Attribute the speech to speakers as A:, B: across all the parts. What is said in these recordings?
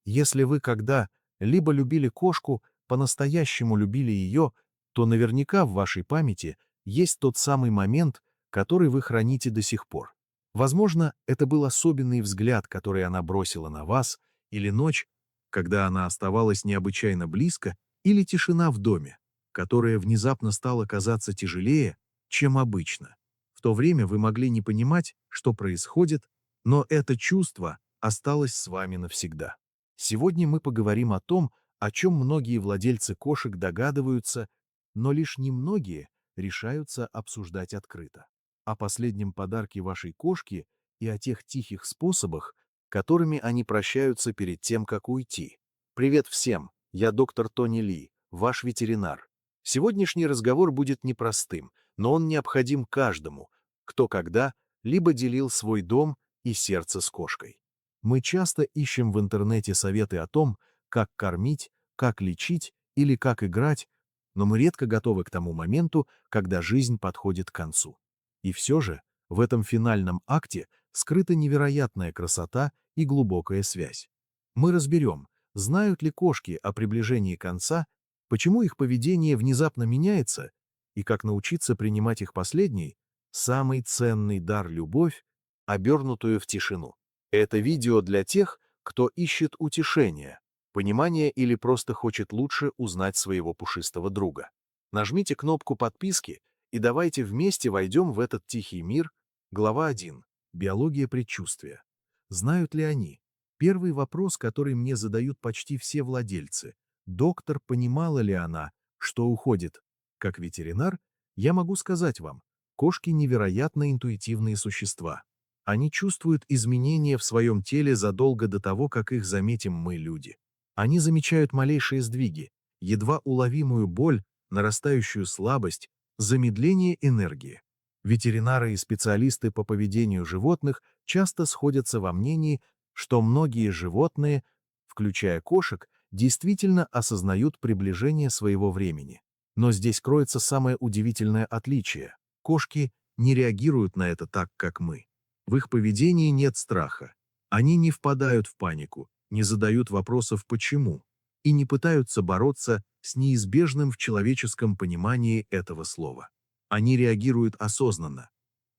A: Если вы когда-либо любили кошку, по-настоящему любили ее, то наверняка в вашей памяти есть тот самый момент, который вы храните до сих пор. Возможно, это был особенный взгляд, который она бросила на вас, или ночь, когда она оставалась необычайно близко, или тишина в доме, которая внезапно стала казаться тяжелее, чем обычно. В то время вы могли не понимать, что происходит, но это чувство осталось с вами навсегда. Сегодня мы поговорим о том, о чем многие владельцы кошек догадываются, но лишь немногие решаются обсуждать открыто. О последнем подарке вашей кошки и о тех тихих способах, которыми они прощаются перед тем, как уйти. Привет всем, я доктор Тони Ли, ваш ветеринар. Сегодняшний разговор будет непростым, но он необходим каждому, кто когда-либо делил свой дом и сердце с кошкой. Мы часто ищем в интернете советы о том, как кормить, как лечить или как играть, но мы редко готовы к тому моменту, когда жизнь подходит к концу. И все же в этом финальном акте скрыта невероятная красота и глубокая связь. Мы разберем, знают ли кошки о приближении конца, почему их поведение внезапно меняется и как научиться принимать их последний, самый ценный дар — любовь, обернутую в тишину. Это видео для тех, кто ищет утешения, понимания или просто хочет лучше узнать своего пушистого друга. Нажмите кнопку подписки и давайте вместе войдем в этот тихий мир. Глава 1. Биология предчувствия. Знают ли они? Первый вопрос, который мне задают почти все владельцы. Доктор, понимала ли она, что уходит? Как ветеринар, я могу сказать вам, кошки невероятно интуитивные существа. Они чувствуют изменения в своем теле задолго до того, как их заметим мы, люди. Они замечают малейшие сдвиги, едва уловимую боль, нарастающую слабость, замедление энергии. Ветеринары и специалисты по поведению животных часто сходятся во мнении, что многие животные, включая кошек, действительно осознают приближение своего времени. Но здесь кроется самое удивительное отличие. Кошки не реагируют на это так, как мы. В их поведении нет страха. Они не впадают в панику, не задают вопросов «почему» и не пытаются бороться с неизбежным в человеческом понимании этого слова. Они реагируют осознанно.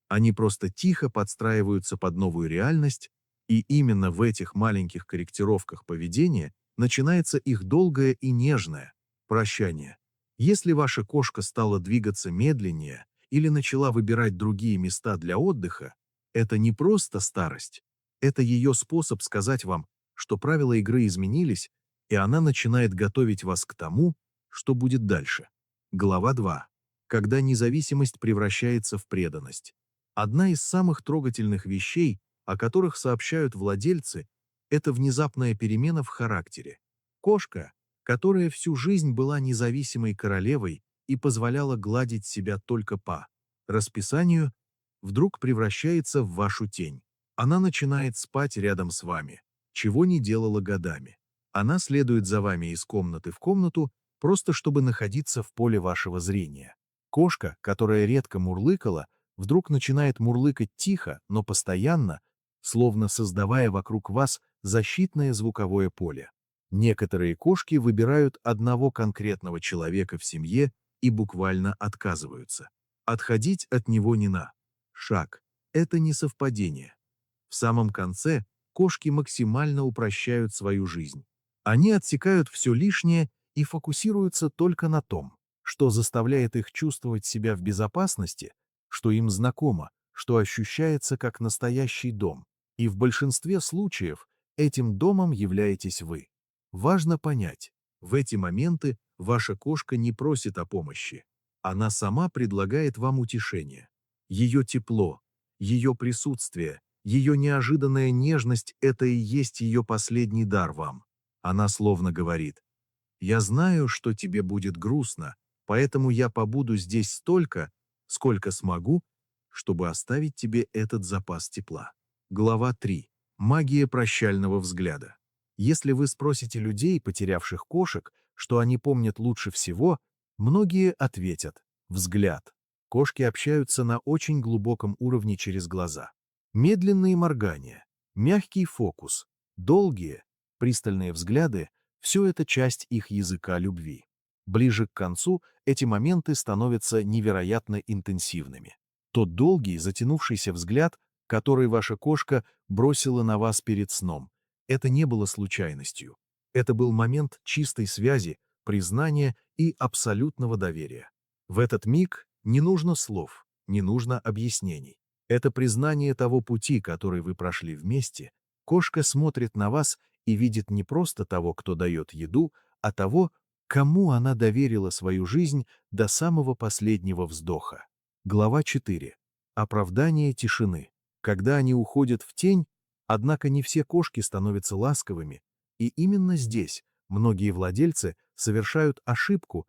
A: Они просто тихо подстраиваются под новую реальность, и именно в этих маленьких корректировках поведения начинается их долгое и нежное прощание. Если ваша кошка стала двигаться медленнее или начала выбирать другие места для отдыха, это не просто старость, это ее способ сказать вам, что правила игры изменились, и она начинает готовить вас к тому, что будет дальше. Глава 2. Когда независимость превращается в преданность. Одна из самых трогательных вещей, о которых сообщают владельцы, это внезапная перемена в характере. Кошка, которая всю жизнь была независимой королевой и позволяла гладить себя только по расписанию, вдруг превращается в вашу тень. Она начинает спать рядом с вами, чего не делала годами. Она следует за вами из комнаты в комнату, просто чтобы находиться в поле вашего зрения. Кошка, которая редко мурлыкала, вдруг начинает мурлыкать тихо, но постоянно, словно создавая вокруг вас защитное звуковое поле. Некоторые кошки выбирают одного конкретного человека в семье и буквально отказываются. Отходить от него не на шаг. Это не совпадение. В самом конце кошки максимально упрощают свою жизнь. Они отсекают все лишнее и фокусируются только на том, что заставляет их чувствовать себя в безопасности, что им знакомо, что ощущается как настоящий дом. И в большинстве случаев этим домом являетесь вы. Важно понять, в эти моменты ваша кошка не просит о помощи. Она сама предлагает вам утешение. Ее тепло, ее присутствие, ее неожиданная нежность — это и есть ее последний дар вам. Она словно говорит: «Я знаю, что тебе будет грустно, поэтому я побуду здесь столько, сколько смогу, чтобы оставить тебе этот запас тепла». Глава 3. Магия прощального взгляда. Если вы спросите людей, потерявших кошек, что они помнят лучше всего, многие ответят: взгляд. Кошки общаются на очень глубоком уровне через глаза. Медленные моргания, мягкий фокус, долгие, пристальные взгляды — все это часть их языка любви. Ближе к концу эти моменты становятся невероятно интенсивными. Тот долгий, затянувшийся взгляд, который ваша кошка бросила на вас перед сном, это не было случайностью. Это был момент чистой связи, признания и абсолютного доверия. В этот миг не нужно слов, не нужно объяснений. Это признание того пути, который вы прошли вместе. Кошка смотрит на вас и видит не просто того, кто дает еду, а того, кому она доверила свою жизнь до самого последнего вздоха. Глава 4. Оправдание тишины. Когда они уходят в тень, однако не все кошки становятся ласковыми, и именно здесь многие владельцы совершают ошибку,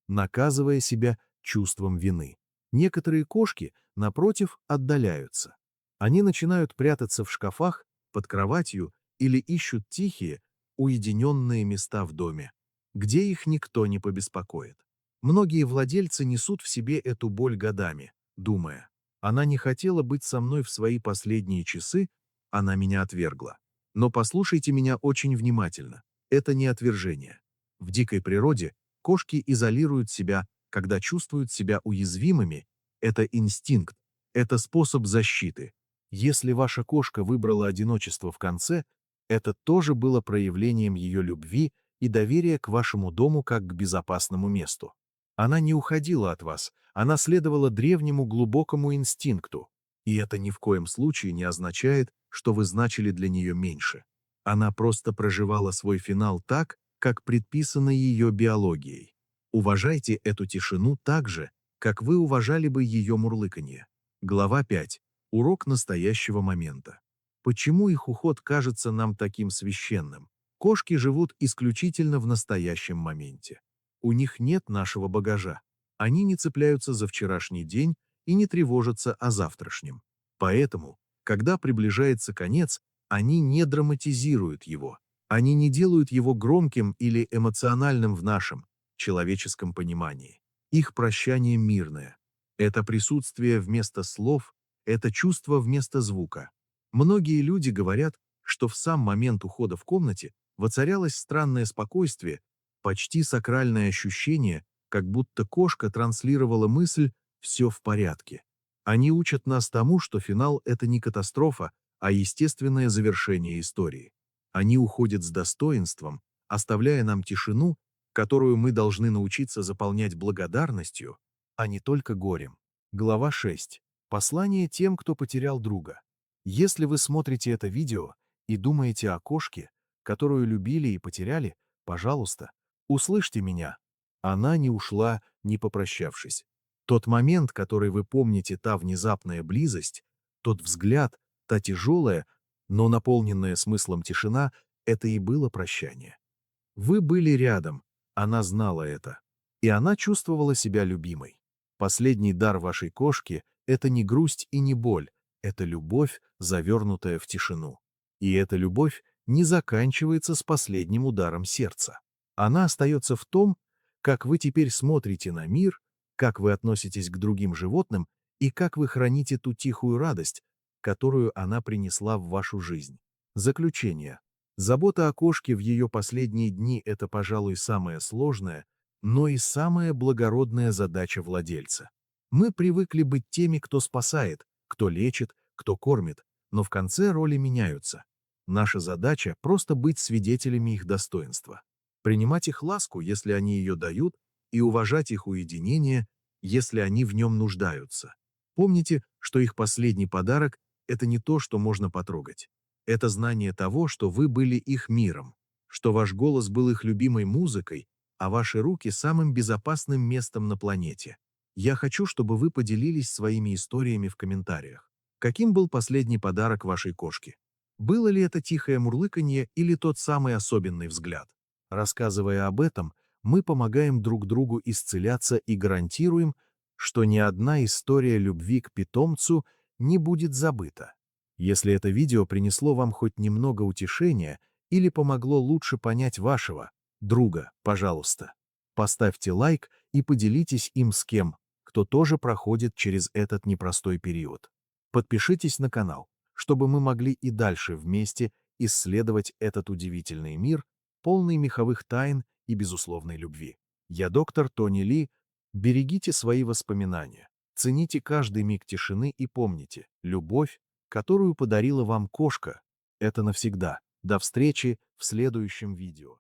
A: наказывая себя чувством вины. Некоторые кошки, напротив, отдаляются. Они начинают прятаться в шкафах, под кроватью или ищут тихие, уединенные места в доме, где их никто не побеспокоит. Многие владельцы несут в себе эту боль годами, думая: «Она не хотела быть со мной в свои последние часы, она меня отвергла». Но послушайте меня очень внимательно. Это не отвержение. В дикой природе кошки изолируют себя, когда чувствуют себя уязвимыми. Это инстинкт, это способ защиты. Если ваша кошка выбрала одиночество в конце, это тоже было проявлением ее любви и доверия к вашему дому как к безопасному месту. Она не уходила от вас, она следовала древнему глубокому инстинкту. И это ни в коем случае не означает, что вы значили для нее меньше. Она просто проживала свой финал так, как предписано ее биологией. Уважайте эту тишину так же, как вы уважали бы ее мурлыканье. Глава 5. Урок настоящего момента. Почему их уход кажется нам таким священным? Кошки живут исключительно в настоящем моменте. У них нет нашего багажа. Они не цепляются за вчерашний день и не тревожатся о завтрашнем. Поэтому, когда приближается конец, они не драматизируют его. Они не делают его громким или эмоциональным в нашем, человеческом понимании. Их прощание мирное. Это присутствие вместо слов, это чувство вместо звука. Многие люди говорят, что в сам момент ухода в комнате воцарялось странное спокойствие, почти сакральное ощущение, как будто кошка транслировала мысль «все в порядке». Они учат нас тому, что финал — это не катастрофа, а естественное завершение истории. Они уходят с достоинством, оставляя нам тишину, которую мы должны научиться заполнять благодарностью, а не только горем. Глава 6. Послание тем, кто потерял друга. Если вы смотрите это видео и думаете о кошке, которую любили и потеряли, пожалуйста, услышьте меня. Она не ушла, не попрощавшись. Тот момент, который вы помните, та внезапная близость, тот взгляд, та тяжелая, но наполненная смыслом тишина — это и было прощание. Вы были рядом, она знала это, и она чувствовала себя любимой. Последний дар вашей кошки — это не грусть и не боль, это любовь, завернутая в тишину. И эта любовь не заканчивается с последним ударом сердца. Она остается в том, как вы теперь смотрите на мир, как вы относитесь к другим животным и как вы храните ту тихую радость, которую она принесла в вашу жизнь. Заключение. Забота о кошке в ее последние дни — это, пожалуй, самая сложная, но и самая благородная задача владельца. Мы привыкли быть теми, кто спасает, кто лечит, кто кормит, но в конце роли меняются. Наша задача — просто быть свидетелями их достоинства. Принимать их ласку, если они ее дают, и уважать их уединение, если они в нем нуждаются. Помните, что их последний подарок — это не то, что можно потрогать. Это знание того, что вы были их миром, что ваш голос был их любимой музыкой, а ваши руки — самым безопасным местом на планете. Я хочу, чтобы вы поделились своими историями в комментариях. Каким был последний подарок вашей кошки? Было ли это тихое мурлыканье или тот самый особенный взгляд? Рассказывая об этом, мы помогаем друг другу исцеляться и гарантируем, что ни одна история любви к питомцу не будет забыта. Если это видео принесло вам хоть немного утешения или помогло лучше понять вашего друга, пожалуйста, поставьте лайк и поделитесь им с кем, кто тоже проходит через этот непростой период. Подпишитесь на канал, чтобы мы могли и дальше вместе исследовать этот удивительный мир, полный меховых тайн и безусловной любви. Я доктор Тони Ли. Берегите свои воспоминания, цените каждый миг тишины и помните, любовь, которую подарила вам кошка, это навсегда. До встречи в следующем видео.